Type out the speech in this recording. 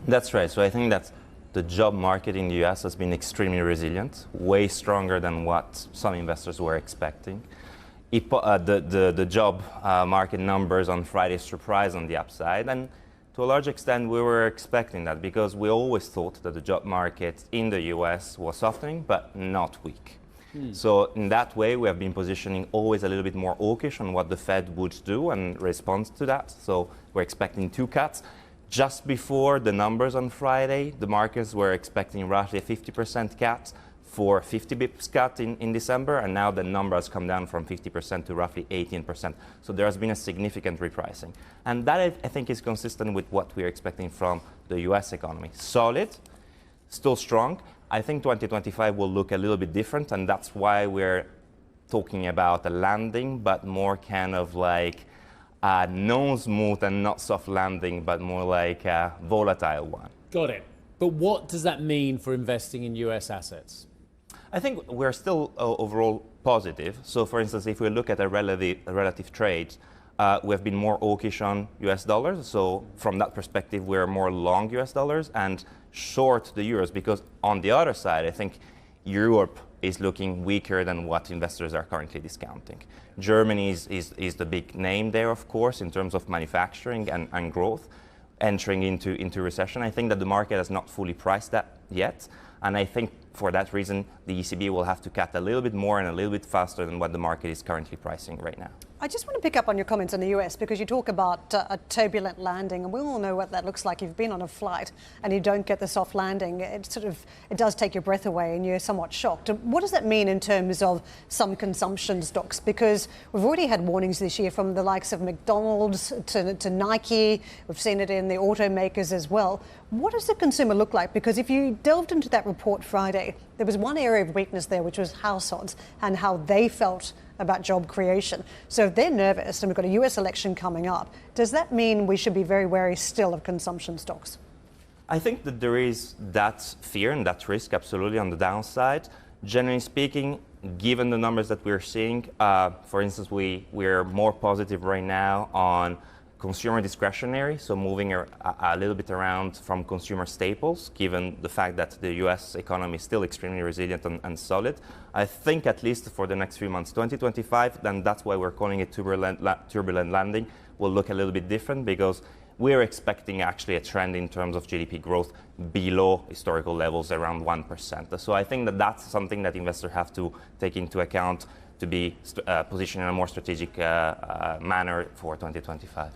That's right. So I think that the job market in the US has been extremely resilient, way stronger than what some investors were expecting. The job market numbers on Friday surprised on the upside, and to a large extent we were expecting that because we always thought that the job market in the US was softening but not weak. So in that way we have been positioning always a little bit more hawkish on what the Fed would do and respond to that. So we're expecting 2 cuts. Just before the numbers on Friday, the markets were expecting roughly a 50% cut for 50 bips cut in December, and now the number has come down from 50% to roughly 18%. So there has been a significant repricing. And that, I think, is consistent with what we're expecting from the US economy. Solid, still strong. I think 2025 will look a little bit different, and that's why we're talking about a landing, but more kind of like non-smooth and not soft landing, but more like a volatile one. Got it. But what does that mean for investing in US assets? I think we're still overall positive. So for instance, if we look at a relative trade, we have been more hawkish on US dollars. So from that perspective, we're more long US dollars and short the euros, because on the other side, I think Europe is looking weaker than what investors are currently discounting. Germany is the big name there, of course, in terms of manufacturing and growth. Entering into recession, I think that the market has not fully priced that yet. And I think for that reason, the ECB will have to cut a little bit more and a little bit faster than what the market is currently pricing right now. I just want to pick up on your comments on the US, because you talk about a turbulent landing, and we all know what that looks like. You've been on a flight and you don't get the soft landing. It does take your breath away and you're somewhat shocked. What does that mean in terms of some consumption stocks? Because we've already had warnings this year from the likes of McDonald's to Nike. We've seen it in the automakers as well. What does the consumer look like? Because if you delved into that report Friday, there was one area of weakness there, which was households and how they felt about job creation. So if they're nervous, and we've got a US election coming up, does that mean we should be very wary still of consumption stocks? I think that there is that fear and that risk absolutely on the downside. Generally speaking, given the numbers that we're seeing, for instance, we're more positive right now on consumer discretionary, so moving a little bit around from consumer staples, given the fact that the US economy is still extremely resilient and solid. I think at least for the next few months, 2025, then that's why we're calling it turbulent landing, will look a little bit different, because we're expecting actually a trend in terms of GDP growth below historical levels, around 1%. So I think that that's something that investors have to take into account to be positioned in a more strategic manner for 2025.